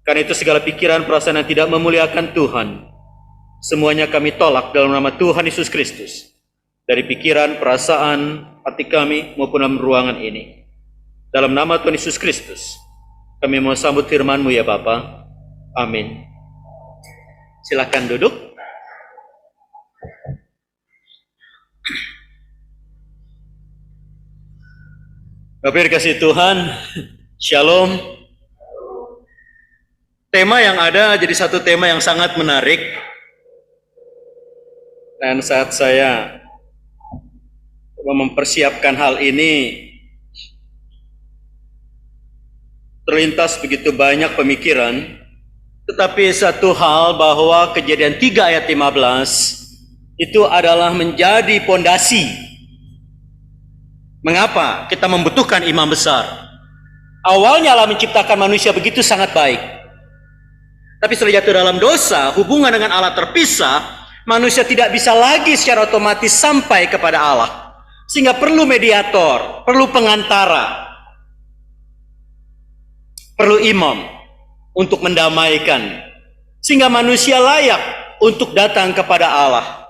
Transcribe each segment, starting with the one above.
Karena itu segala pikiran, perasaan yang tidak memuliakan Tuhan, semuanya kami tolak dalam nama Tuhan Yesus Kristus. Dari pikiran, perasaan, hati kami maupun dalam ruangan ini. Dalam nama Tuhan Yesus Kristus, kami mau sambut firman-Mu ya Bapa. Amin. Silakan duduk. Bapak dikasih Tuhan, Shalom. Tema yang ada jadi satu tema yang sangat menarik. Dan saat saya mempersiapkan hal ini, terlintas begitu banyak pemikiran, tetapi satu hal bahwa Kejadian 3 ayat 15 itu adalah menjadi pondasi. Mengapa kita membutuhkan imam besar? Awalnya Allah menciptakan manusia begitu sangat baik. Tapi setelah jatuh dalam dosa, hubungan dengan Allah terpisah, manusia tidak bisa lagi secara otomatis sampai kepada Allah. Sehingga perlu mediator, perlu pengantara, perlu imam untuk mendamaikan. Sehingga manusia layak untuk datang kepada Allah.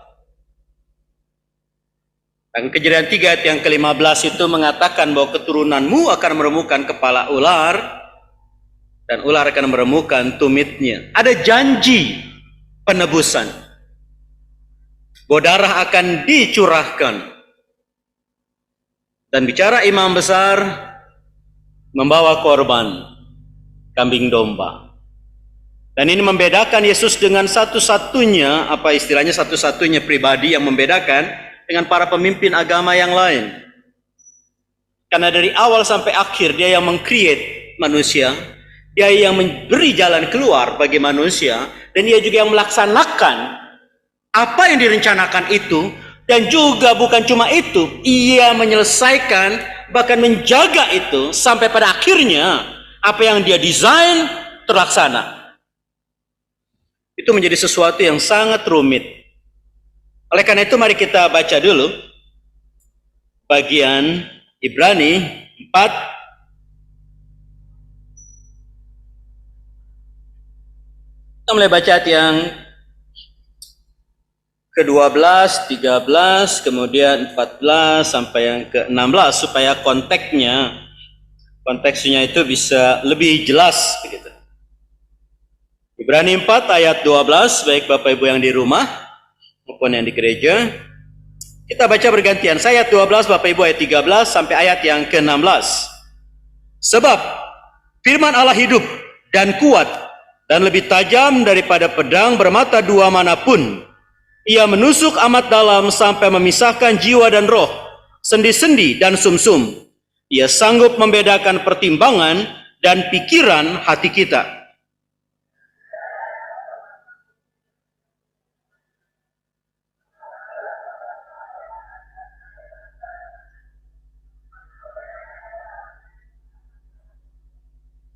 Dan Kejadian 3 ayat yang ke-15 itu mengatakan bahwa keturunanmu akan meremukan kepala ular, dan ular akan meremukan tumitnya. Ada janji penebusan. Bahwa darah akan dicurahkan. Dan bicara imam besar, membawa korban kambing domba. Dan ini membedakan Yesus dengan satu-satunya, satu-satunya pribadi yang membedakan dengan para pemimpin agama yang lain. Karena dari awal sampai akhir dia yang meng-create manusia, dia yang memberi jalan keluar bagi manusia, dan dia juga yang melaksanakan apa yang direncanakan itu, dan juga bukan cuma itu, ia menyelesaikan, bahkan menjaga itu, sampai pada akhirnya, apa yang dia desain, terlaksana. Itu menjadi sesuatu yang sangat rumit. Oleh karena itu, mari kita baca dulu, bagian Ibrani 4, kita mulai baca ayat yang ke-12, 13, kemudian 14 sampai yang ke-16 supaya konteksnya itu bisa lebih jelas begitu. Ibrani 4 ayat 12, baik Bapak Ibu yang di rumah maupun yang di gereja. Kita baca bergantian. Saya ayat 12, Bapak Ibu ayat 13 sampai ayat yang ke-16. Sebab firman Allah hidup dan kuat dan lebih tajam daripada pedang bermata dua manapun. Ia menusuk amat dalam sampai memisahkan jiwa dan roh, sendi-sendi dan sumsum. Ia sanggup membedakan pertimbangan dan pikiran hati kita.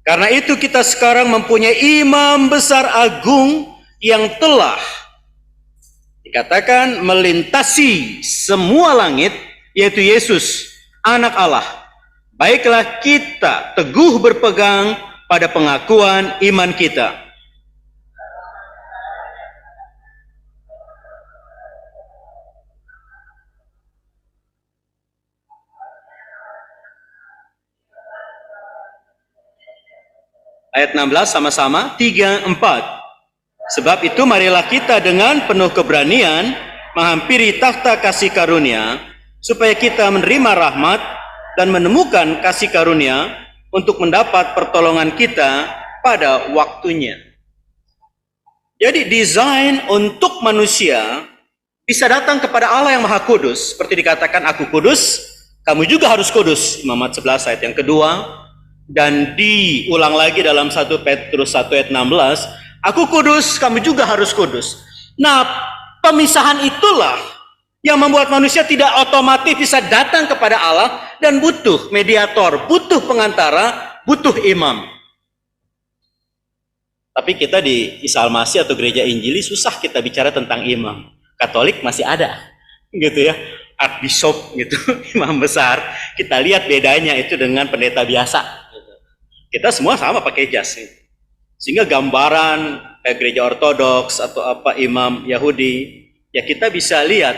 Karena itu kita sekarang mempunyai imam besar agung yang telah dikatakan melintasi semua langit, yaitu Yesus, anak Allah. Baiklah kita teguh berpegang pada pengakuan iman kita. Ayat 16 sama-sama, 3, 4. Sebab itu marilah kita dengan penuh keberanian menghampiri takhta kasih karunia, supaya kita menerima rahmat dan menemukan kasih karunia untuk mendapat pertolongan kita pada waktunya. Jadi desain untuk manusia bisa datang kepada Allah yang Maha Kudus, seperti dikatakan aku kudus, kamu juga harus kudus. Imamat 11 ayat yang kedua. Dan diulang lagi dalam 1 Petrus 1 ayat 16, aku kudus, kamu juga harus kudus. Nah, pemisahan itulah yang membuat manusia tidak otomatis bisa datang kepada Allah dan butuh mediator, butuh pengantara, butuh imam. Tapi kita di Isa Al-Masih atau Gereja Injili susah kita bicara tentang imam. Katolik masih ada, gitu ya, archbishop gitu, imam besar. Kita lihat bedanya itu dengan pendeta biasa. Kita semua sama pakai jas. Sehingga gambaran kayak gereja ortodoks atau apa imam Yahudi, ya kita bisa lihat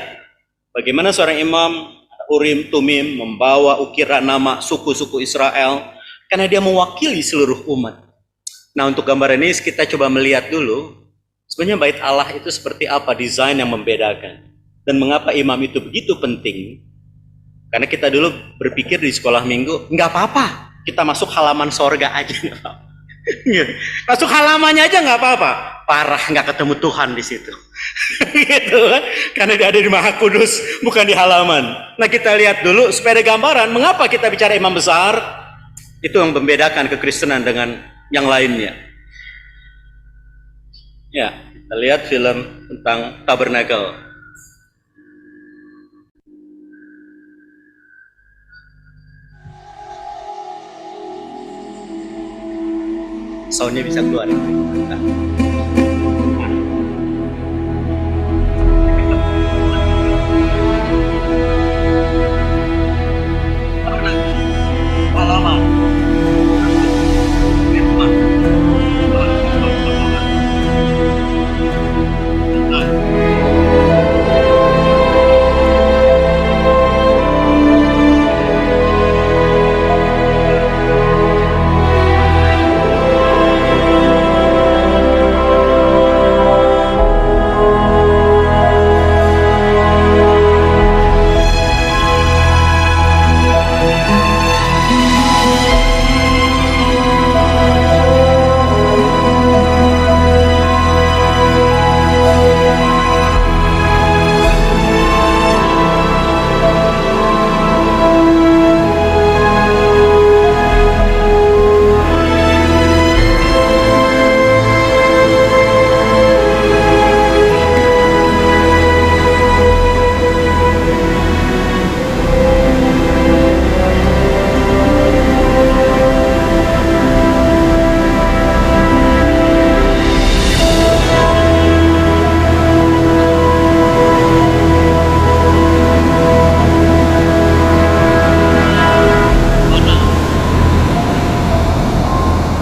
bagaimana seorang imam Urim Tumim membawa ukiran nama suku-suku Israel karena dia mewakili seluruh umat. Nah, untuk gambaran ini kita coba melihat dulu sebenarnya bait Allah itu seperti apa, desain yang membedakan, dan mengapa imam itu begitu penting. Karena kita dulu berpikir di sekolah minggu, nggak apa-apa, kita masuk halaman sorga aja, nggak apa-apa. Masuk halamannya aja nggak apa-apa. Parah nggak ketemu Tuhan di situ. Gitu kan? Karena dia ada di Maha Kudus, bukan di halaman. Nah, kita lihat dulu supaya ada gambaran mengapa kita bicara imam besar. Itu yang membedakan kekristenan dengan yang lainnya. Ya, kita lihat film tentang Tabernakel. Soundnya bisa keluar ya. Nah.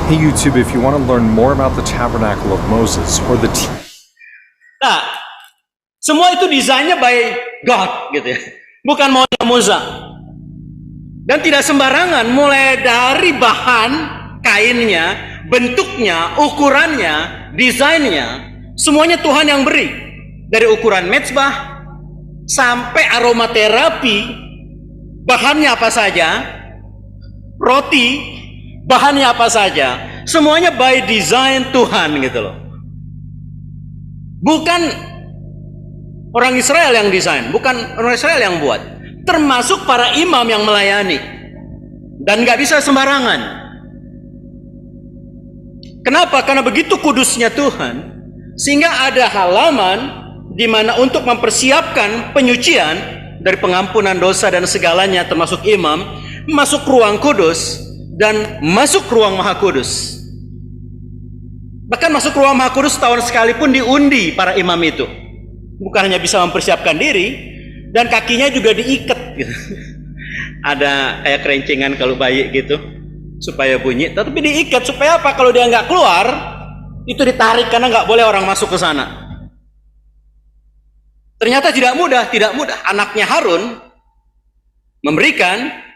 Hey YouTube, if you want to learn more about the Tabernacle of Moses or the Nah, semua itu desainnya by God gitu ya. Bukan maunya Musa. Dan tidak sembarangan, mulai dari bahan kainnya, bentuknya, ukurannya, desainnya, semuanya Tuhan yang beri. Dari ukuran mezbah sampai aromaterapi, bahannya apa saja, roti bahannya apa saja, semuanya by design Tuhan gitu loh. Bukan orang Israel yang desain, bukan orang Israel yang buat, termasuk para imam yang melayani, dan nggak bisa sembarangan. Kenapa? Karena begitu kudusnya Tuhan, sehingga ada halaman di mana untuk mempersiapkan penyucian dari pengampunan dosa dan segalanya, termasuk imam masuk ruang kudus dan masuk ruang Maha Kudus. Bahkan masuk ruang Maha Kudus tahun sekali pun diundi para imam itu. Bukan hanya bisa mempersiapkan diri, dan kakinya juga diikat gitu. Ada kayak kerencengan kalau bayi gitu, supaya bunyi, tapi diikat supaya apa? Kalau dia nggak keluar, itu ditarik karena nggak boleh orang masuk ke sana. Ternyata tidak mudah. Anaknya Harun memberikan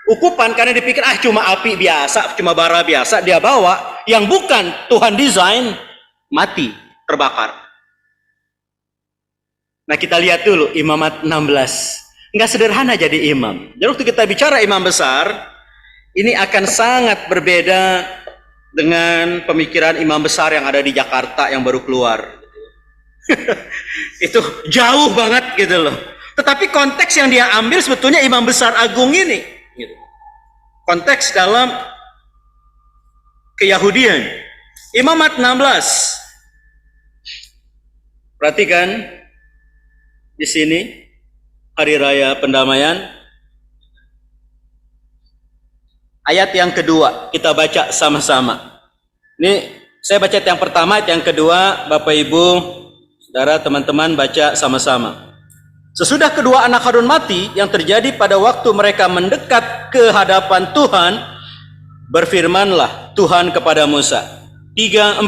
ukupan karena dipikir cuma api biasa, cuma bara biasa dia bawa, yang bukan Tuhan desain, mati, terbakar. Nah, kita lihat dulu Imamat 16. Nggak sederhana jadi imam. Jadi waktu kita bicara imam besar, ini akan sangat berbeda dengan pemikiran imam besar yang ada di Jakarta yang baru keluar. Itu jauh banget gitu loh. Tetapi konteks yang dia ambil sebetulnya imam besar agung ini. Konteks dalam keyahudian. Imamat 16. Perhatikan di sini hari raya pendamaian. Ayat yang kedua kita baca sama-sama. Ini saya baca ayat yang pertama, ayat yang kedua Bapak Ibu, saudara, teman-teman baca sama-sama. Sesudah kedua anak Harun mati, yang terjadi pada waktu mereka mendekat ke hadapan Tuhan, berfirmanlah Tuhan kepada Musa, 3, 4.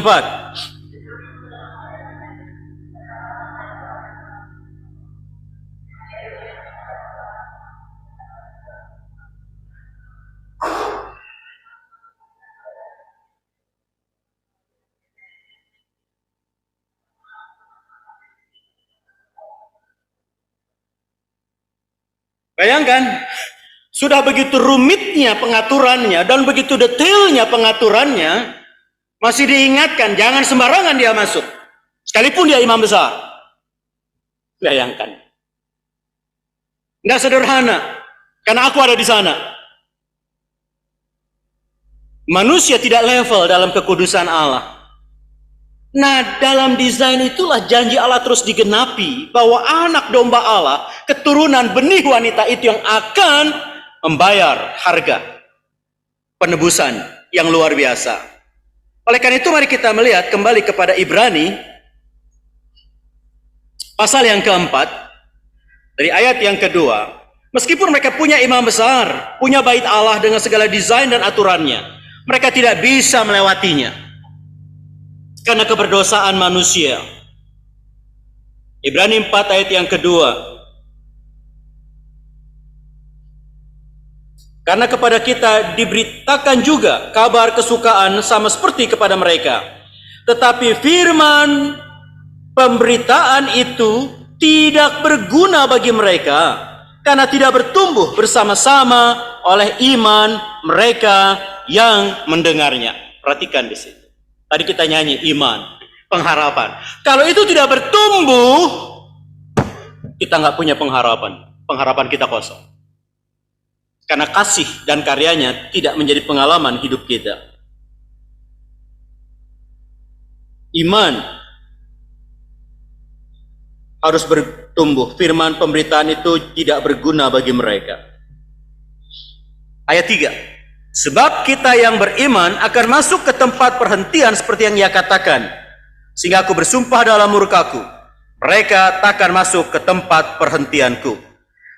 Bayangkan, sudah begitu rumitnya pengaturannya dan begitu detailnya pengaturannya, masih diingatkan jangan sembarangan dia masuk, sekalipun dia imam besar. Bayangkan, nggak sederhana, karena aku ada di sana. Manusia tidak level dalam kekudusan Allah. Nah, dalam desain itulah janji Allah terus digenapi, bahwa anak domba Allah, keturunan benih wanita itu yang akan membayar harga penebusan yang luar biasa. Oleh karena itu mari kita melihat kembali kepada Ibrani pasal yang keempat, dari ayat yang kedua. Meskipun mereka punya imam besar, punya bait Allah dengan segala desain dan aturannya, mereka tidak bisa melewatinya karena keberdosaan manusia. Ibrani 4 ayat yang kedua. Karena kepada kita diberitakan juga kabar kesukaan sama seperti kepada mereka. Tetapi firman pemberitaan itu tidak berguna bagi mereka, karena tidak bertumbuh bersama-sama oleh iman mereka yang mendengarnya. Perhatikan di sini. Tadi kita nyanyi iman, pengharapan. Kalau itu tidak bertumbuh, kita nggak punya pengharapan. Pengharapan kita kosong. Karena kasih dan karyanya tidak menjadi pengalaman hidup kita. Iman harus bertumbuh. Firman pemberitaan itu tidak berguna bagi mereka. Ayat 3. Sebab kita yang beriman akan masuk ke tempat perhentian seperti yang ia katakan. Sehingga aku bersumpah dalam murkaku, mereka takkan masuk ke tempat perhentianku.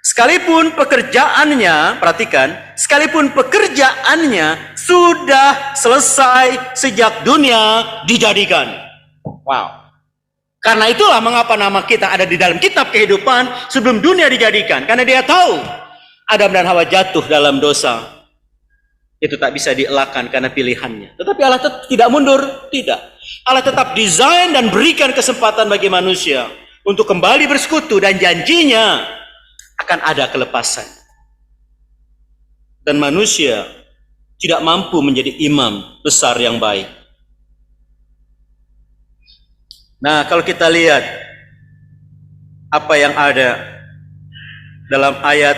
Sekalipun pekerjaannya, perhatikan, sekalipun pekerjaannya sudah selesai sejak dunia dijadikan. Wow. Karena itulah mengapa nama kita ada di dalam kitab kehidupan sebelum dunia dijadikan. Karena dia tahu Adam dan Hawa jatuh dalam dosa. Itu tak bisa dielakkan karena pilihannya. Tetapi Allah tidak mundur, tidak. Allah tetap desain dan berikan kesempatan bagi manusia untuk kembali bersekutu, dan janjinya akan ada kelepasan. Dan manusia tidak mampu menjadi imam besar yang baik. Nah, kalau kita lihat apa yang ada dalam ayat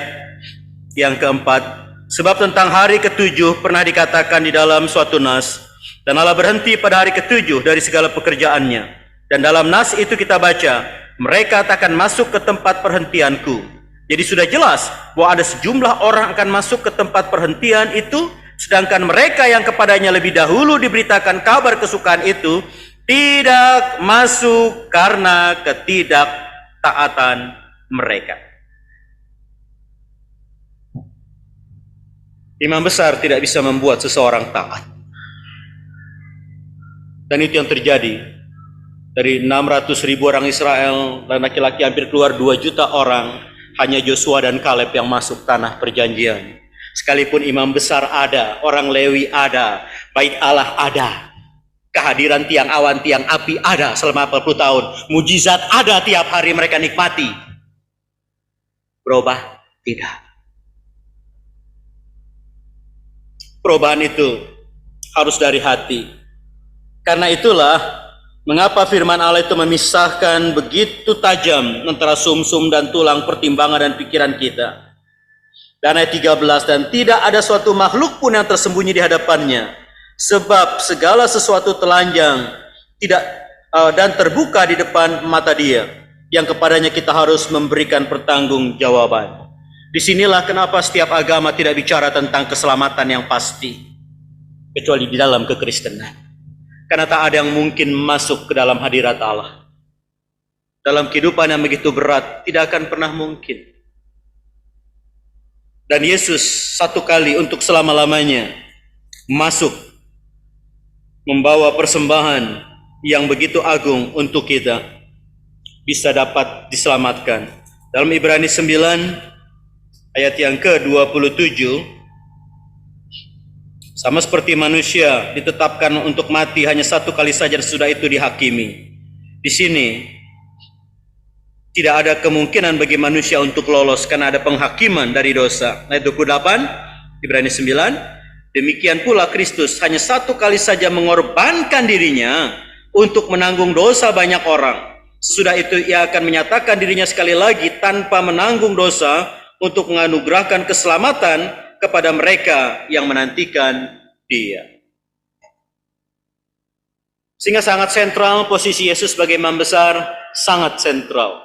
yang keempat, sebab tentang hari ketujuh pernah dikatakan di dalam suatu nas, dan Allah berhenti pada hari ketujuh dari segala pekerjaannya. Dan dalam nas itu kita baca, mereka takkan masuk ke tempat perhentianku. Jadi sudah jelas bahwa ada sejumlah orang akan masuk ke tempat perhentian itu, sedangkan mereka yang kepadanya lebih dahulu diberitakan kabar kesukaan itu tidak masuk karena ketidaktaatan mereka. Imam besar tidak bisa membuat seseorang taat. Dan itu yang terjadi. Dari 600.000 orang Israel dan laki-laki hampir keluar 2 juta orang, hanya Joshua dan Kaleb yang masuk tanah perjanjian. Sekalipun imam besar ada, orang Lewi ada, bait Allah ada, kehadiran tiang awan, tiang api ada selama 40 tahun, mujizat ada tiap hari mereka nikmati. Berubah? Tidak. Perubahan itu harus dari hati. Karena itulah mengapa firman Allah itu memisahkan begitu tajam antara sumsum dan tulang pertimbangan dan pikiran kita. Dan ayat 13, dan tidak ada suatu makhluk pun yang tersembunyi di hadapannya, sebab segala sesuatu telanjang tidak dan terbuka di depan mata Dia, yang kepadanya kita harus memberikan pertanggungjawaban. Disinilah kenapa setiap agama tidak bicara tentang keselamatan yang pasti, kecuali di dalam kekristenan. Karena tak ada yang mungkin masuk ke dalam hadirat Allah. Dalam kehidupan yang begitu berat, tidak akan pernah mungkin. Dan Yesus satu kali untuk selama-lamanya masuk membawa persembahan yang begitu agung untuk kita bisa dapat diselamatkan. Dalam Ibrani 9 ayat yang ke-27, sama seperti manusia ditetapkan untuk mati hanya satu kali saja dan sudah itu dihakimi. Di sini tidak ada kemungkinan bagi manusia untuk lolos karena ada penghakiman dari dosa. Ayat 28 Ibrani 9, demikian pula Kristus hanya satu kali saja mengorbankan dirinya untuk menanggung dosa banyak orang. Sesudah itu ia akan menyatakan dirinya sekali lagi tanpa menanggung dosa untuk menganugerahkan keselamatan kepada mereka yang menantikan Dia. Sehingga sangat sentral posisi Yesus sebagai imam besar, sangat sentral.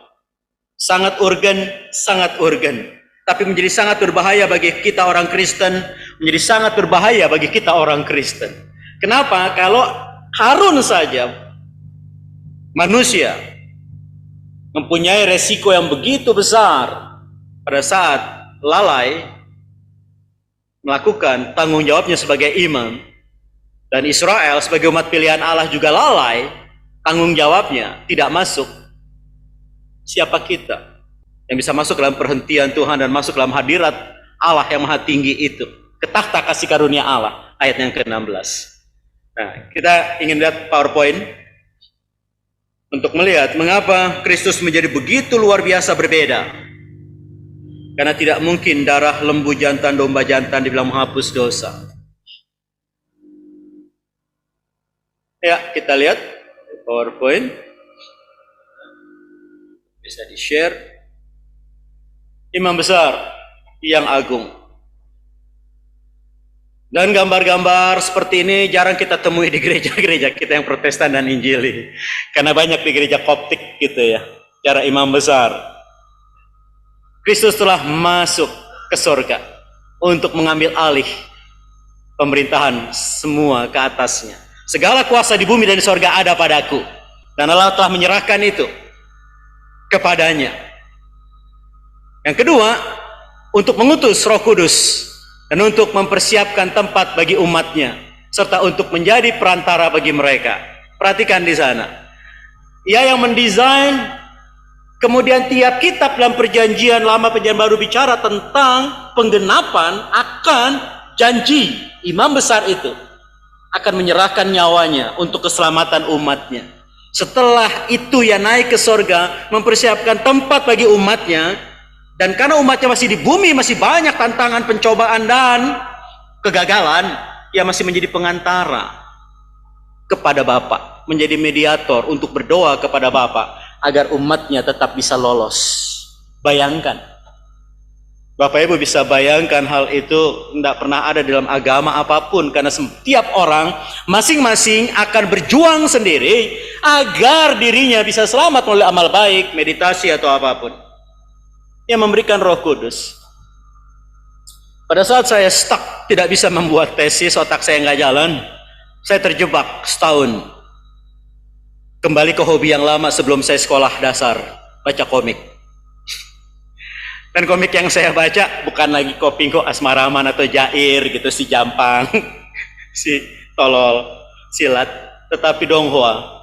Sangat urgen, sangat urgen. Tapi menjadi sangat berbahaya bagi kita orang Kristen, menjadi sangat berbahaya bagi kita orang Kristen. Kenapa? Kalau Harun saja, manusia, mempunyai resiko yang begitu besar pada saat lalai melakukan tanggung jawabnya sebagai imam, dan Israel sebagai umat pilihan Allah juga lalai tanggung jawabnya, tidak masuk. Siapa kita yang bisa masuk dalam perhentian Tuhan dan masuk dalam hadirat Allah yang maha tinggi itu, ke takhta kasih karunia Allah, ayat yang ke-16. Nah, kita ingin lihat PowerPoint untuk melihat mengapa Kristus menjadi begitu luar biasa berbeda. Karena tidak mungkin darah lembu jantan, domba jantan dibilang menghapus dosa. Ya, kita lihat PowerPoint. Bisa di-share. Imam besar yang agung. Dan gambar-gambar seperti ini jarang kita temui di gereja-gereja kita yang Protestan dan Injili. Karena banyak di gereja Koptik gitu ya, cara imam besar. Kristus telah masuk ke surga untuk mengambil alih pemerintahan semua ke atasnya. Segala kuasa di bumi dan di surga ada padaku. Dan Allah telah menyerahkan itu kepadanya. Yang kedua, untuk mengutus Roh Kudus dan untuk mempersiapkan tempat bagi umatnya, serta untuk menjadi perantara bagi mereka. Perhatikan di sana. Ia yang mendesain. Kemudian tiap kitab dalam perjanjian lama perjanjian baru bicara tentang penggenapan akan janji imam besar itu akan menyerahkan nyawanya untuk keselamatan umatnya. Setelah itu ia naik ke sorga, mempersiapkan tempat bagi umatnya, dan karena umatnya masih di bumi, masih banyak tantangan, pencobaan dan kegagalan, ia masih menjadi pengantara kepada Bapa, menjadi mediator untuk berdoa kepada Bapa agar umatnya tetap bisa lolos. Bayangkan, Bapak Ibu bisa bayangkan hal itu tidak pernah ada dalam agama apapun, karena setiap orang masing-masing akan berjuang sendiri agar dirinya bisa selamat melalui amal baik, meditasi atau apapun. Yang memberikan Roh Kudus. Pada saat saya stuck, tidak bisa membuat tesis, otak saya nggak jalan, saya terjebak setahun. Kembali ke hobi yang lama sebelum saya sekolah dasar, baca komik. Dan komik yang saya baca bukan lagi Kopingko, Asmaraman atau Jair gitu, si Jampang, si Tolol, Silat, tetapi Donghua.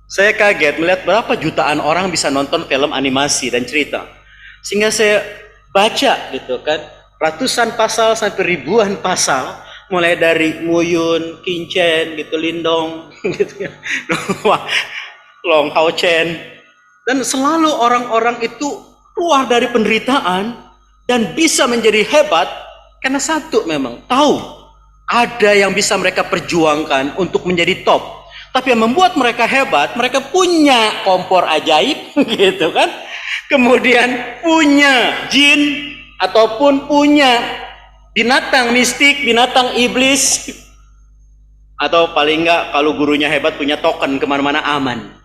Saya kaget melihat berapa jutaan orang bisa nonton film animasi dan cerita. Sehingga saya baca gitu kan, ratusan pasal sampai ribuan pasal, mulai dari Muyun, Kincen, gitu, Lindong, gitu ya. Long Hao Chen, dan selalu orang-orang itu keluar dari penderitaan dan bisa menjadi hebat karena satu, memang tahu ada yang bisa mereka perjuangkan untuk menjadi top. Tapi yang membuat mereka hebat, mereka punya kompor ajaib gitu kan, kemudian punya jin ataupun punya binatang mistik, binatang iblis, atau paling enggak kalau gurunya hebat punya token kemana-mana aman.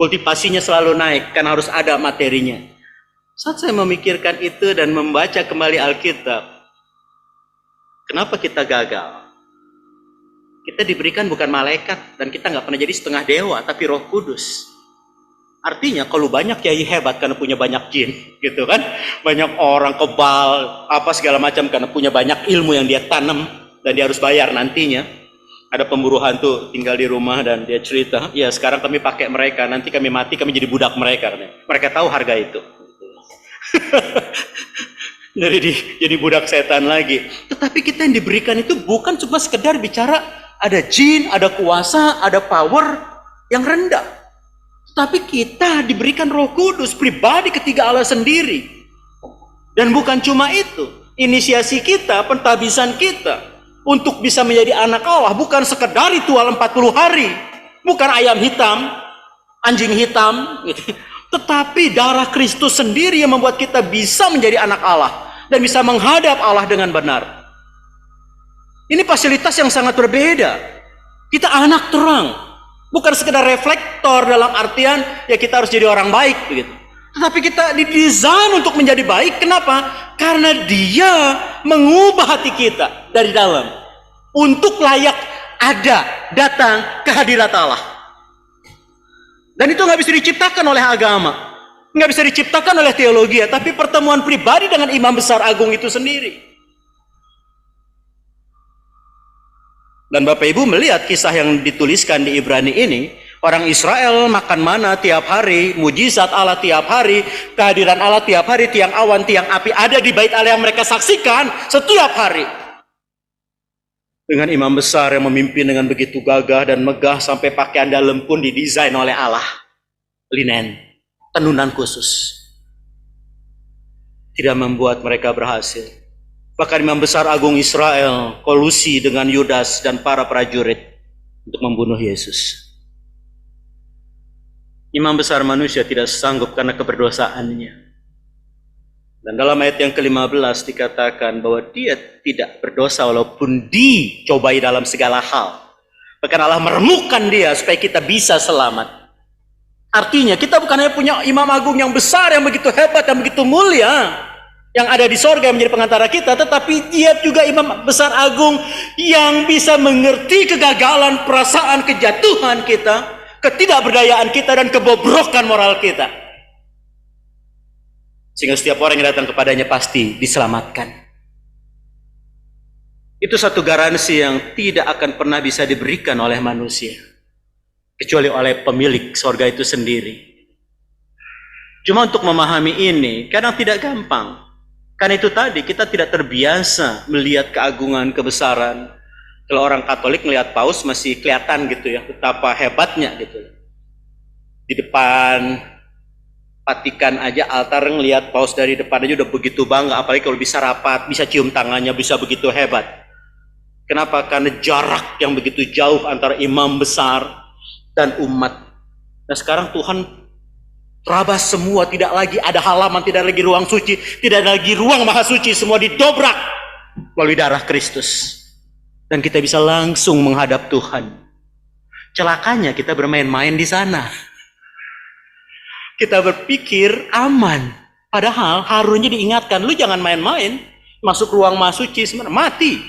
Kultivasinya selalu naik karena harus ada materinya. Saat saya memikirkan itu dan membaca kembali Alkitab, kenapa kita gagal? Kita diberikan bukan malaikat dan kita nggak pernah jadi setengah dewa, tapi Roh Kudus. Artinya kalau banyak kiai hebat karena punya banyak jin, gitu kan? Banyak orang kebal, apa segala macam karena punya banyak ilmu yang dia tanam dan dia harus bayar nantinya. Ada pemburu hantu tinggal di rumah dan dia cerita, ya sekarang kami pakai mereka, nanti kami mati kami jadi budak mereka. Mereka tahu harga itu. jadi budak setan lagi. Tetapi kita yang diberikan itu bukan cuma sekedar bicara ada jin, ada kuasa, ada power yang rendah. Tapi kita diberikan Roh Kudus, pribadi ketiga Allah sendiri. Dan bukan cuma itu, inisiasi kita, pentabisan kita untuk bisa menjadi anak Allah bukan sekedar ritual 40 hari, bukan ayam hitam, anjing hitam, gitu. Tetapi darah Kristus sendiri yang membuat kita bisa menjadi anak Allah dan bisa menghadap Allah dengan benar. Ini fasilitas yang sangat berbeda. Kita anak terang, bukan sekedar reflektor dalam artian ya kita harus jadi orang baik begitu. Tetapi kita didesain untuk menjadi baik. Kenapa? Karena Dia mengubah hati kita dari dalam untuk layak datang ke hadirat Allah. Dan itu nggak bisa diciptakan oleh agama, nggak bisa diciptakan oleh teologi, tapi pertemuan pribadi dengan Imam Besar Agung itu sendiri. Dan Bapak Ibu melihat kisah yang dituliskan di Ibrani ini, orang Israel makan mana tiap hari, mujizat Allah tiap hari, kehadiran Allah tiap hari, tiang awan, tiang api ada di bait Allah yang mereka saksikan setiap hari. Dengan imam besar yang memimpin dengan begitu gagah dan megah sampai pakaian dalam pun didesain oleh Allah. Linen, tenunan khusus. Tidak membuat mereka berhasil. Bahkan imam besar agung Israel kolusi dengan Yudas dan para prajurit untuk membunuh Yesus. Imam besar manusia tidak sanggup karena keberdosaannya. Dan dalam ayat yang ke-15 dikatakan bahwa dia tidak berdosa walaupun dicobai dalam segala hal. Bahkan Allah meremukkan dia supaya kita bisa selamat. Artinya kita bukan hanya punya imam agung yang besar, yang begitu hebat, yang begitu mulia, yang ada di sorga yang menjadi pengantara kita, tetapi dia juga imam besar agung yang bisa mengerti kegagalan, perasaan, kejatuhan kita, ketidakberdayaan kita, dan kebobrokan moral kita. Sehingga setiap orang yang datang kepadanya pasti diselamatkan. Itu satu garansi yang tidak akan pernah bisa diberikan oleh manusia, kecuali oleh pemilik sorga itu sendiri. Cuma untuk memahami ini kadang tidak gampang. Karena itu tadi kita tidak terbiasa melihat keagungan, kebesaran. Kalau orang Katolik melihat paus masih kelihatan gitu ya, betapa hebatnya gitu. Di depan Vatikan aja altar ngelihat paus dari depan aja udah begitu bangga, apalagi kalau bisa rapat, bisa cium tangannya, bisa begitu hebat. Kenapa? Karena jarak yang begitu jauh antara imam besar dan umat. Nah sekarang Tuhan terabas semua, tidak lagi ada halaman, tidak lagi ruang suci, tidak lagi ruang maha suci, semua didobrak melalui darah Kristus. Dan kita bisa langsung menghadap Tuhan. Celakanya kita bermain-main di sana. Kita berpikir aman. Padahal Harunnya diingatkan, lu jangan main-main. Masuk ruang maha suci sebenarnya mati.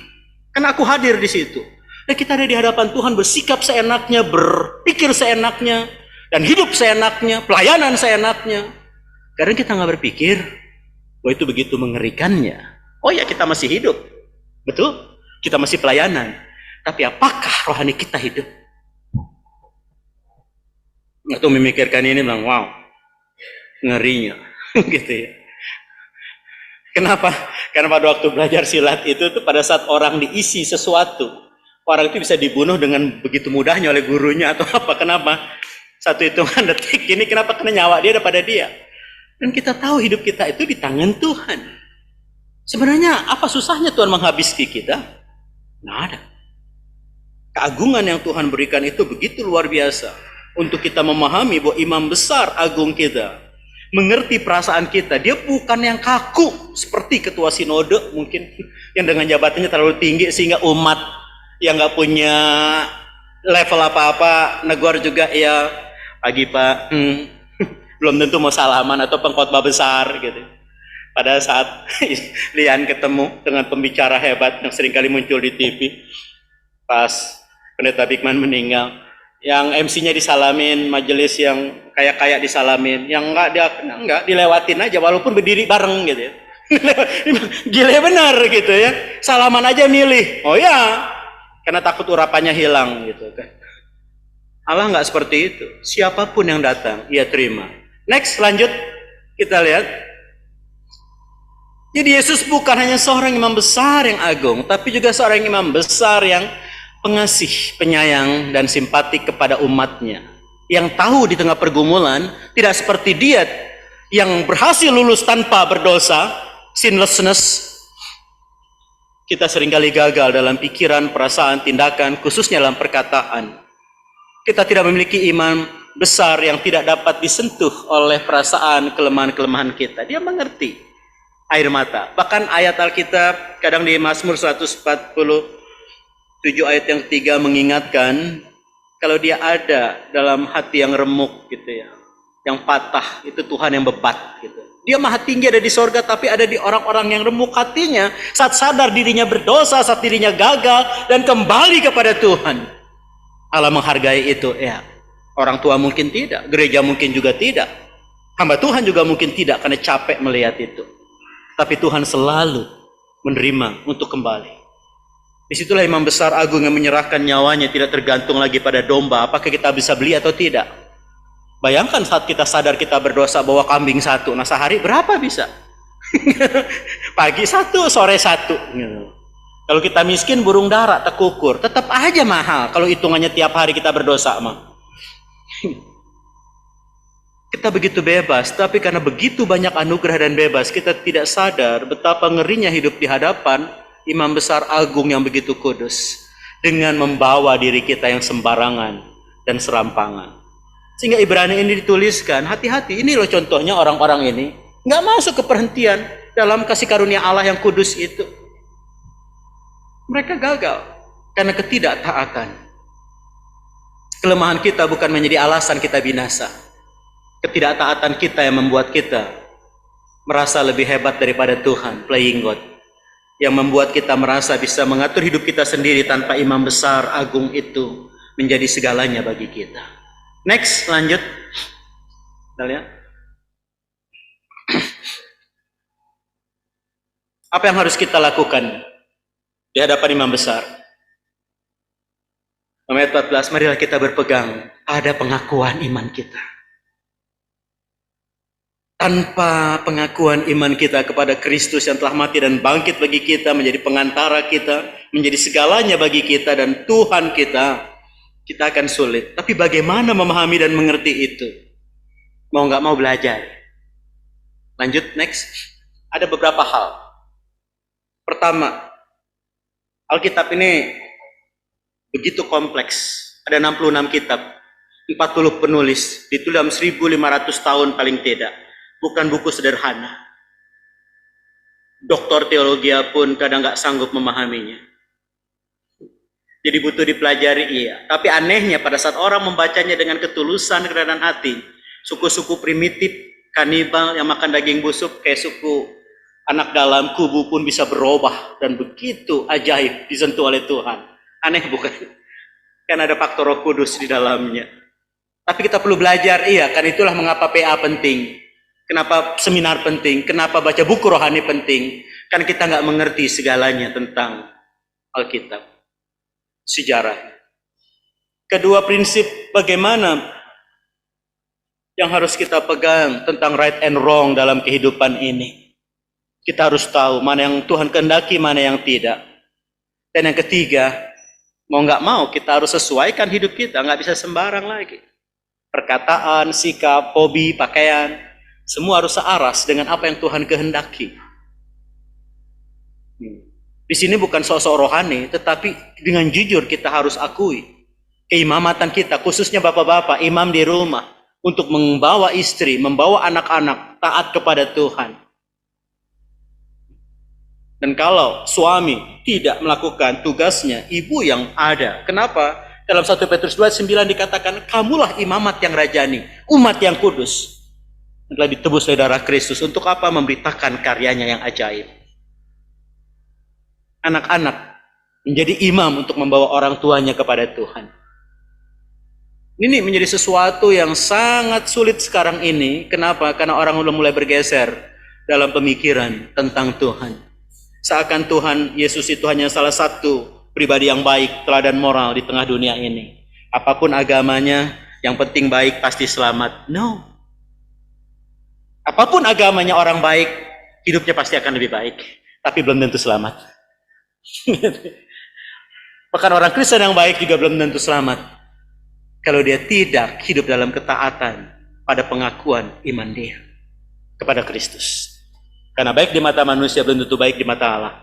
Karena aku hadir di situ. Dan kita ada di hadapan Tuhan bersikap seenaknya, berpikir seenaknya, dan hidup seenaknya, pelayanan seenaknya. Kadang kita nggak berpikir bahwa itu begitu mengerikannya. Oh ya, kita masih hidup, betul? Kita masih pelayanan. Tapi apakah rohani kita hidup? Waktu memikirkan ini bilang, wow, ngerinya, gitu ya. Kenapa? Karena pada waktu belajar silat itu tuh pada saat orang diisi sesuatu, orang itu bisa dibunuh dengan begitu mudahnya oleh gurunya atau apa? Kenapa? Satu hitungan detik ini kenapa kena nyawa dia daripada dia? Dan kita tahu hidup kita itu di tangan Tuhan. Sebenarnya apa susahnya Tuhan menghabisi kita? Nggak ada. Keagungan yang Tuhan berikan itu begitu luar biasa untuk kita memahami bahwa imam besar agung kita mengerti perasaan kita. Dia bukan yang kaku seperti ketua sinode mungkin yang dengan jabatannya terlalu tinggi sehingga umat yang nggak punya level apa-apa negor juga ya pagi Pak belum tentu mau salaman atau pengkhotbah besar gitu. Pada saat Lian ketemu dengan pembicara hebat yang seringkali muncul di TV pas Pendeta Bigman meninggal, yang MC-nya disalamin, majelis yang kayak disalamin, yang enggak dilewatin aja walaupun berdiri bareng gitu ya. Gile benar gitu ya. Salaman aja milih. Oh ya. karena takut urapannya hilang gitu kan. Allah nggak seperti itu. Siapapun yang datang, ia terima. Next, lanjut kita lihat. Jadi Yesus bukan hanya seorang imam besar yang agung, tapi juga seorang imam besar yang pengasih, penyayang, dan simpatik kepada umatnya. Yang tahu di tengah pergumulan, tidak seperti dia yang berhasil lulus tanpa berdosa, sinlessness. Kita seringkali gagal dalam pikiran, perasaan, tindakan, khususnya dalam perkataan. Kita tidak memiliki iman besar yang tidak dapat disentuh oleh perasaan kelemahan-kelemahan kita. Dia mengerti air mata. Bahkan ayat Alkitab kadang di Mazmur 147 ayat yang 3 mengingatkan kalau dia ada dalam hati yang remuk gitu ya, yang patah, itu Tuhan yang bebat gitu. Dia maha tinggi ada di sorga, tapi ada di orang-orang yang remuk hatinya saat sadar dirinya berdosa, saat dirinya gagal dan kembali kepada Tuhan. Allah menghargai itu ya. Orang tua mungkin tidak, gereja mungkin juga tidak, hamba Tuhan juga mungkin tidak karena capek melihat itu. Tapi Tuhan selalu menerima untuk kembali. Disitulah imam besar agung yang menyerahkan nyawanya tidak tergantung lagi pada domba. Apakah kita bisa beli atau tidak? Bayangkan saat kita sadar kita berdosa bawa kambing satu. Nah sehari berapa bisa? Pagi satu, sore satu. Kalau kita miskin burung dara tekukur. Tetap aja mahal kalau hitungannya tiap hari kita berdosa mah. Kita begitu bebas, tapi karena begitu banyak anugerah dan bebas, kita tidak sadar betapa ngerinya hidup di hadapan imam besar agung yang begitu kudus, dengan membawa diri kita yang sembarangan dan serampangan. Sehingga Ibrani ini dituliskan, hati-hati, ini loh contohnya orang-orang ini nggak masuk ke perhentian dalam kasih karunia Allah yang kudus itu. Mereka gagal karena ketidaktaatan. Kelemahan kita bukan menjadi alasan kita binasa. Ketidaktaatan kita yang membuat kita merasa lebih hebat daripada Tuhan, playing God. Yang membuat kita merasa bisa mengatur hidup kita sendiri tanpa imam besar agung itu menjadi segalanya bagi kita. Next, lanjut. Kita lihat. Apa yang harus kita lakukan di hadapan imam besar? Ayat 14, marilah kita berpegang pada pengakuan iman kita. Tanpa pengakuan iman kita kepada Kristus yang telah mati dan bangkit bagi kita, menjadi pengantara kita, menjadi segalanya bagi kita dan Tuhan kita, kita akan sulit. Tapi bagaimana memahami dan mengerti itu? Mau nggak mau belajar. Lanjut, next. Ada beberapa hal. Pertama, Alkitab ini begitu kompleks. Ada 66 kitab, 40 penulis, ditulis dalam 1500 tahun paling tidak. Bukan buku sederhana. Doktor teologi pun kadang nggak sanggup memahaminya. Jadi butuh dipelajari, iya. Tapi anehnya pada saat orang membacanya dengan ketulusan, kerendahan hati, suku-suku primitif, kanibal yang makan daging busuk, kayak suku anak dalam kubu pun bisa berubah dan begitu ajaib disentuh oleh Tuhan. Aneh bukan? Kan ada faktor Roh Kudus di dalamnya. Tapi kita perlu belajar, iya. Kan itulah mengapa PA penting. Kenapa seminar penting? Kenapa baca buku rohani penting? Karena kita nggak mengerti segalanya tentang Alkitab, sejarah. Kedua prinsip bagaimana yang harus kita pegang tentang right and wrong dalam kehidupan ini. Kita harus tahu mana yang Tuhan kehendaki, mana yang tidak. Dan yang ketiga, mau nggak mau kita harus sesuaikan hidup kita, nggak bisa sembarang lagi. Perkataan, sikap, hobi, pakaian, semua harus searas dengan apa yang Tuhan kehendaki. Di sini bukan sosok rohani, tetapi dengan jujur kita harus akui keimamatan kita, khususnya bapak-bapak, imam di rumah, untuk membawa istri, membawa anak-anak taat kepada Tuhan. Dan kalau suami tidak melakukan tugasnya, ibu yang ada. Kenapa? Dalam 1 Petrus 2:9 dikatakan, kamulah imamat yang rajani, umat yang kudus. Telah ditebus oleh darah Kristus. Untuk apa? Memberitakan karyanya yang ajaib. Anak-anak menjadi imam untuk membawa orang tuanya kepada Tuhan. Ini menjadi sesuatu yang sangat sulit sekarang ini. Kenapa? Karena orang sudah mulai bergeser dalam pemikiran tentang Tuhan. Seakan Tuhan Yesus itu hanya salah satu pribadi yang baik, teladan moral di tengah dunia ini. Apapun agamanya, yang penting baik pasti selamat. No. Apapun agamanya orang baik, hidupnya pasti akan lebih baik, tapi belum tentu selamat. Bahkan orang Kristen yang baik juga belum tentu selamat kalau dia tidak hidup dalam ketaatan pada pengakuan iman dia kepada Kristus. Karena baik di mata manusia belum tentu baik di mata Allah.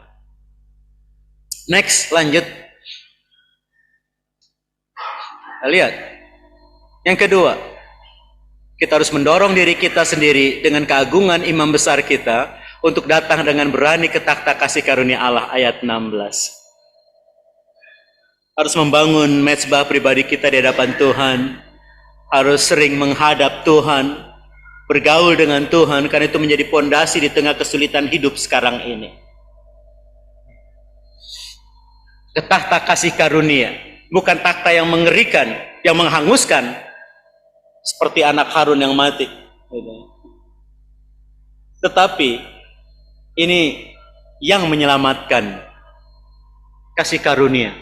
Next, lanjut. Lihat. Yang kedua, kita harus mendorong diri kita sendiri dengan keagungan imam besar kita untuk datang dengan berani ke takhta kasih karunia Allah, ayat 16. Harus membangun mezbah pribadi kita di hadapan Tuhan. Harus sering menghadap Tuhan, bergaul dengan Tuhan, karena itu menjadi pondasi di tengah kesulitan hidup sekarang ini. Ke takhta kasih karunia, bukan takhta yang mengerikan, yang menghanguskan, seperti anak Harun yang mati. Tetapi ini yang menyelamatkan, kasih karunia,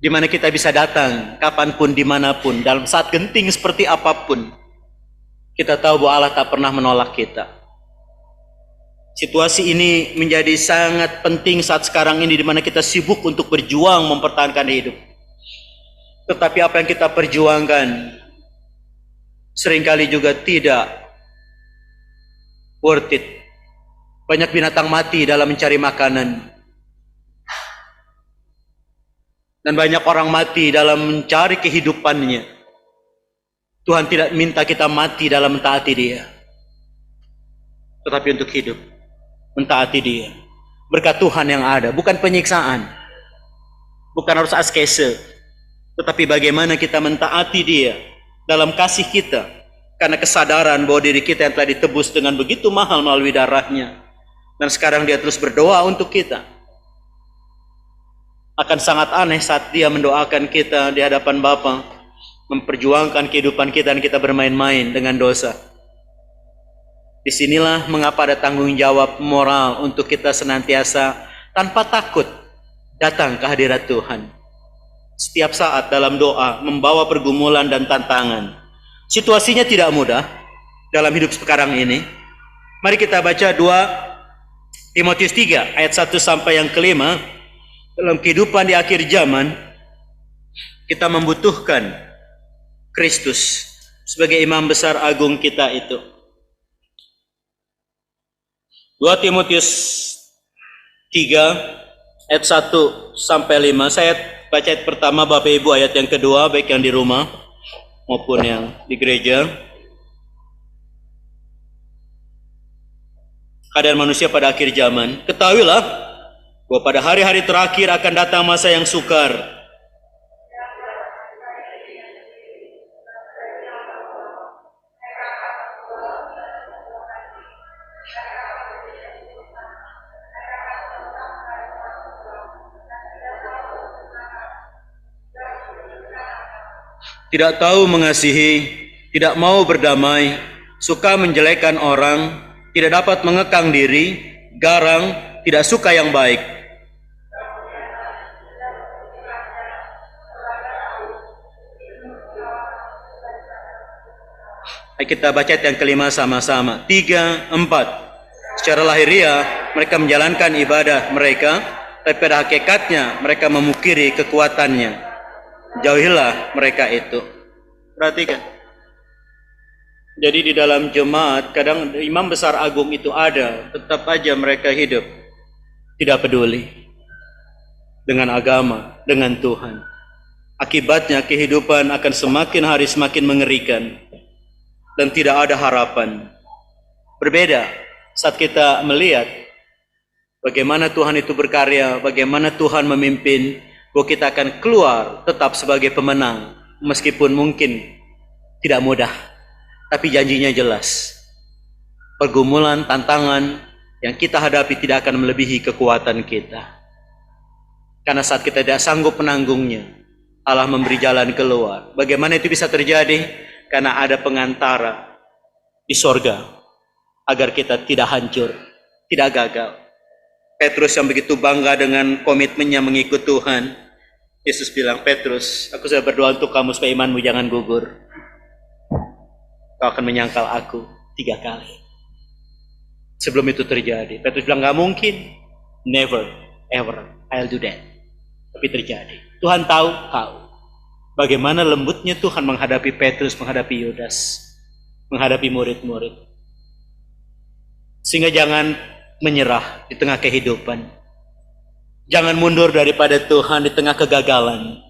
di mana kita bisa datang kapanpun, dimanapun, dalam saat genting seperti apapun. Kita tahu bahwa Allah tak pernah menolak kita. Situasi ini menjadi sangat penting saat sekarang ini, di mana kita sibuk untuk berjuang mempertahankan hidup. Tetapi apa yang kita perjuangkan seringkali juga tidak worth it. Banyak binatang mati dalam mencari makanan. Dan banyak orang mati dalam mencari kehidupannya. Tuhan tidak minta kita mati dalam mentaati Dia, tetapi untuk hidup, mentaati Dia. Berkat Tuhan yang ada, bukan penyiksaan, bukan harus askese, tetapi bagaimana kita mentaati Dia dalam kasih kita, karena kesadaran bahwa diri kita yang telah ditebus dengan begitu mahal melalui darahnya, dan sekarang Dia terus berdoa untuk kita. Akan sangat aneh saat Dia mendoakan kita di hadapan Bapa, memperjuangkan kehidupan kita, dan kita bermain-main dengan dosa. Disinilah mengapa ada tanggung jawab moral untuk kita senantiasa tanpa takut datang ke hadirat Tuhan. Setiap saat dalam doa, membawa pergumulan dan tantangan. Situasinya tidak mudah dalam hidup sekarang ini. Mari kita baca 2 Timotius 3 ayat 1 sampai yang kelima. Dalam kehidupan di akhir zaman, kita membutuhkan Kristus sebagai imam besar agung kita itu. 2 Timotius 3 ayat 1 sampai 5. Saya baca ayat pertama, Bapak Ibu ayat yang kedua, baik yang di rumah maupun yang di gereja. Keadaan manusia pada akhir zaman. Ketahuilah bahwa pada hari-hari terakhir akan datang masa yang sukar. Tidak tahu mengasihi, tidak mau berdamai, suka menjelekkan orang, tidak dapat mengekang diri, garang, tidak suka yang baik. Kita baca yang kelima sama-sama. 3, 4. Secara lahiriah mereka menjalankan ibadah mereka, tapi pada hakikatnya mereka memukiri kekuatannya. Jauhilah mereka itu. Perhatikan. Jadi di dalam jemaat kadang imam besar agung itu ada, tetap aja mereka hidup tidak peduli dengan agama, dengan Tuhan. Akibatnya kehidupan akan semakin hari semakin mengerikan dan tidak ada harapan. Berbeda saat kita melihat bagaimana Tuhan itu berkarya, bagaimana Tuhan memimpin, bahwa kita akan keluar tetap sebagai pemenang, meskipun mungkin tidak mudah, tapi janjinya jelas. Pergumulan, tantangan yang kita hadapi tidak akan melebihi kekuatan kita. Karena saat kita tidak sanggup menanggungnya, Allah memberi jalan keluar. Bagaimana itu bisa terjadi? Karena ada pengantara di sorga, agar kita tidak hancur, tidak gagal. Petrus yang begitu bangga dengan komitmennya mengikut Tuhan. Yesus bilang, Petrus, aku sudah berdoa untuk kamu supaya imanmu jangan gugur. Kau akan menyangkal aku 3 kali. Sebelum itu terjadi, Petrus bilang, gak mungkin. Never, ever, I'll do that. Tapi terjadi. Tuhan tahu. Bagaimana lembutnya Tuhan menghadapi Petrus, menghadapi Yudas, menghadapi murid-murid. Sehingga jangan menyerah di tengah kehidupan. Jangan mundur daripada Tuhan di tengah kegagalan.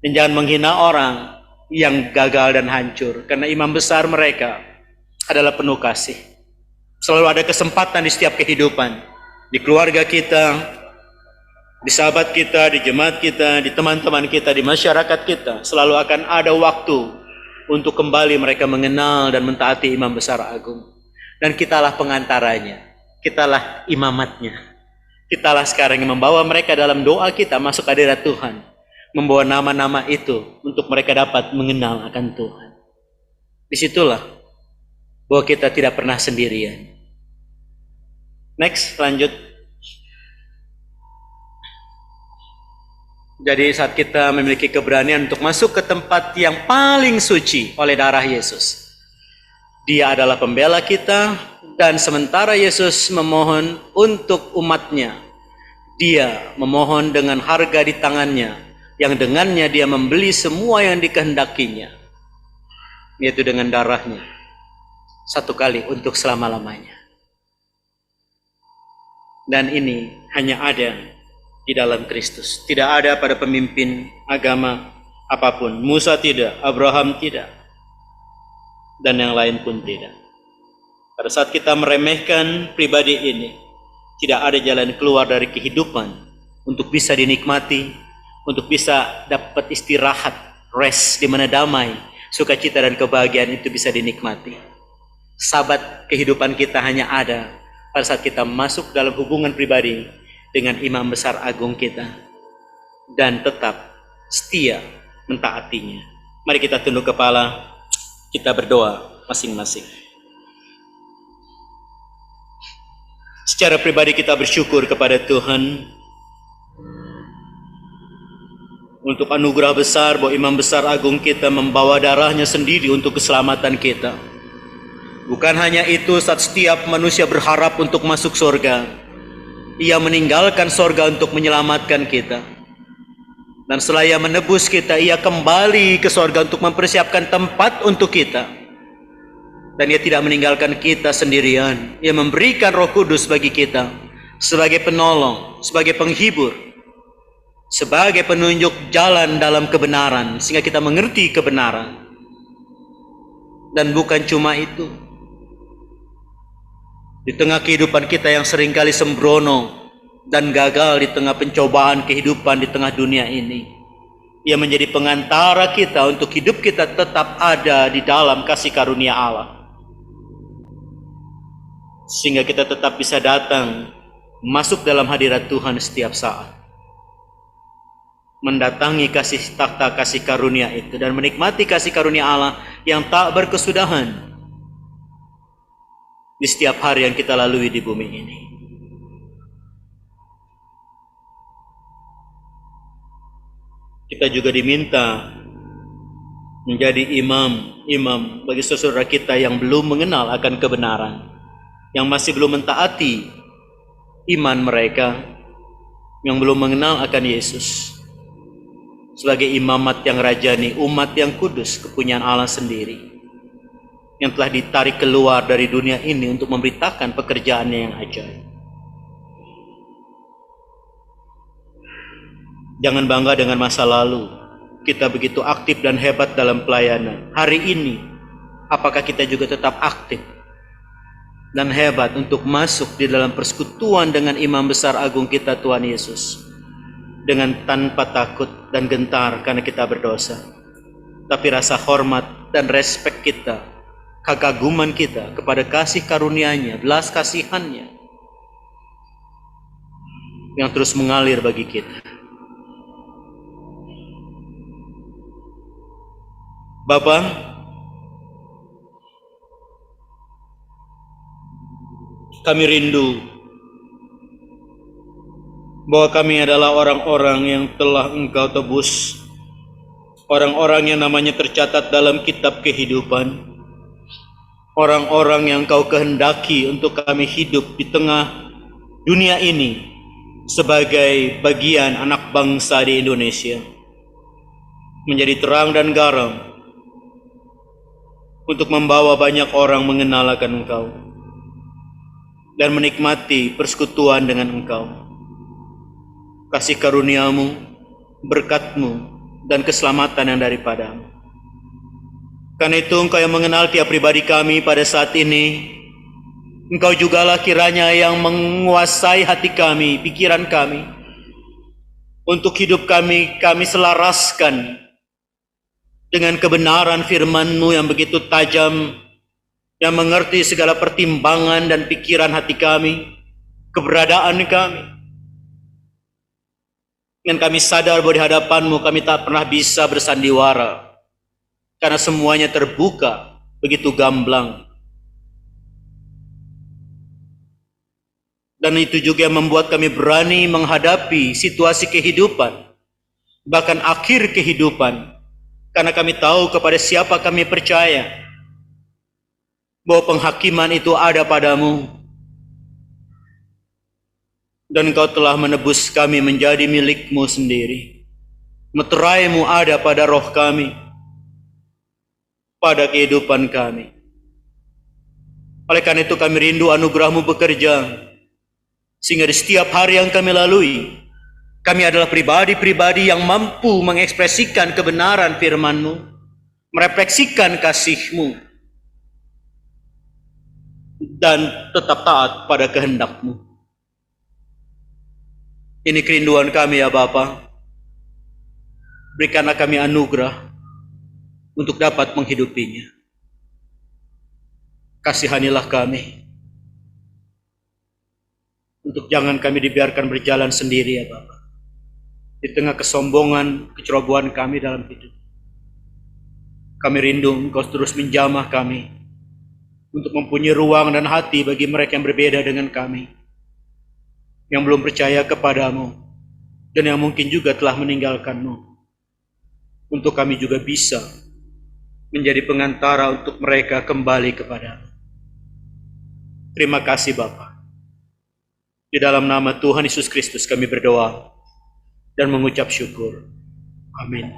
Dan jangan menghina orang yang gagal dan hancur. Karena imam besar mereka adalah penuh kasih. Selalu ada kesempatan di setiap kehidupan. Di keluarga kita, di sahabat kita, di jemaat kita, di teman-teman kita, di masyarakat kita. Selalu akan ada waktu untuk kembali mereka mengenal dan mentaati imam besar agung. Dan kitalah pengantaranya, kitalah imamatnya. Kitalah sekarang yang membawa mereka dalam doa kita masuk hadirat Tuhan. Membawa nama-nama itu untuk mereka dapat mengenal akan Tuhan. Disitulah bahwa kita tidak pernah sendirian. Next, lanjut. Jadi saat kita memiliki keberanian untuk masuk ke tempat yang paling suci oleh darah Yesus. Dia adalah pembela kita, dan sementara Yesus memohon untuk umatnya, dia memohon dengan harga di tangannya, yang dengannya dia membeli semua yang dikehendakinya, yaitu dengan darahnya, 1 kali untuk selama-lamanya. Dan ini hanya ada di dalam Kristus. Tidak ada pada pemimpin agama apapun. Musa tidak, Abraham tidak, dan yang lain pun tidak. Pada saat kita meremehkan pribadi ini, tidak ada jalan keluar dari kehidupan untuk bisa dinikmati, untuk bisa dapat istirahat, rest, di mana damai, sukacita dan kebahagiaan itu bisa dinikmati. Sabat kehidupan kita hanya ada pada saat kita masuk dalam hubungan pribadi dengan imam besar agung kita dan tetap setia mentaatinya. Mari kita tunduk kepala, kita berdoa masing-masing. Secara pribadi kita bersyukur kepada Tuhan untuk anugerah besar bahwa imam besar agung kita membawa darahnya sendiri untuk keselamatan kita. Bukan hanya itu, saat setiap manusia berharap untuk masuk surga, ia meninggalkan surga untuk menyelamatkan kita. Dan setelah ia menebus kita, ia kembali ke surga untuk mempersiapkan tempat untuk kita. Dan ia tidak meninggalkan kita sendirian. Ia memberikan Roh Kudus bagi kita sebagai penolong, sebagai penghibur, sebagai penunjuk jalan dalam kebenaran, sehingga kita mengerti kebenaran. Dan bukan cuma itu, di tengah kehidupan kita yang seringkali sembrono dan gagal di tengah pencobaan kehidupan di tengah dunia ini, ia menjadi pengantara kita untuk hidup kita tetap ada di dalam kasih karunia Allah, sehingga kita tetap bisa datang masuk dalam hadirat Tuhan setiap saat, mendatangi takhta kasih karunia itu dan menikmati kasih karunia Allah yang tak berkesudahan di setiap hari yang kita lalui di bumi ini. Kita juga diminta menjadi imam bagi saudara kita yang belum mengenal akan kebenaran, yang masih belum mentaati iman mereka, yang belum mengenal akan Yesus sebagai imamat yang rajani, umat yang kudus, kepunyaan Allah sendiri, yang telah ditarik keluar dari dunia ini untuk memberitakan pekerjaannya yang ajaib. Jangan bangga dengan masa lalu. Kita begitu aktif dan hebat dalam pelayanan. Hari ini, apakah kita juga tetap aktif dan hebat untuk masuk di dalam persekutuan dengan imam besar agung kita, Tuhan Yesus, dengan tanpa takut dan gentar karena kita berdosa, tapi rasa hormat dan respek kita, kekaguman kita kepada kasih karunia-Nya, belas kasihan-Nya yang terus mengalir bagi kita. Bapa, kami rindu bahwa kami adalah orang-orang yang telah Engkau tebus, orang-orang yang namanya tercatat dalam kitab kehidupan, orang-orang yang Kau kehendaki untuk kami hidup di tengah dunia ini sebagai bagian anak bangsa di Indonesia, menjadi terang dan garam untuk membawa banyak orang mengenal akan Engkau dan menikmati persekutuan dengan Engkau. Kasih karuniamu, berkat-Mu, dan keselamatan yang daripada-Mu. Karena itu Engkau yang mengenal tiap pribadi kami pada saat ini. Engkau jugalah kiranya yang menguasai hati kami, pikiran kami. Untuk hidup kami selaraskan dengan kebenaran firman-Mu yang begitu tajam, yang mengerti segala pertimbangan dan pikiran hati kami, keberadaan kami. Dan kami sadar bahwa di hadapan-Mu kami tak pernah bisa bersandiwara, karena semuanya terbuka begitu gamblang. Dan itu juga yang membuat kami berani menghadapi situasi kehidupan, bahkan akhir kehidupan, karena kami tahu kepada siapa kami percaya, bahwa penghakiman itu ada pada-Mu. Dan Engkau telah menebus kami menjadi milik-Mu sendiri. Meterai-Mu ada pada roh kami, pada kehidupan kami. Oleh karena itu kami rindu anugerah-Mu bekerja, sehingga di setiap hari yang kami lalui, kami adalah pribadi-pribadi yang mampu mengekspresikan kebenaran firman-Mu, merefleksikan kasih-Mu, dan tetap taat pada kehendak-Mu. Ini kerinduan kami ya Bapa. Berikanlah kami anugerah untuk dapat menghidupinya. Kasihanilah kami, untuk jangan kami dibiarkan berjalan sendiri ya Bapa, di tengah kesombongan, kecerobohan kami dalam hidup. Kami rindu Engkau terus menjamah kami, untuk mempunyai ruang dan hati bagi mereka yang berbeda dengan kami, yang belum percaya kepadamu, dan yang mungkin juga telah meninggalkan-Mu, untuk kami juga bisa menjadi pengantara untuk mereka kembali kepada-Mu. Terima kasih Bapa. Di dalam nama Tuhan Yesus Kristus kami berdoa dan mengucap syukur. Amin.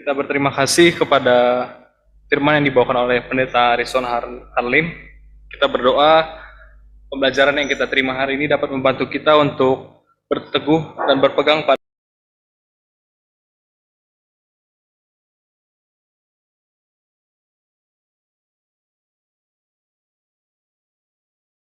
Kita berterima kasih kepada firman yang dibawakan oleh Pendeta Rison Harlim. Kita berdoa pembelajaran yang kita terima hari ini dapat membantu kita untuk berteguh dan berpegang pada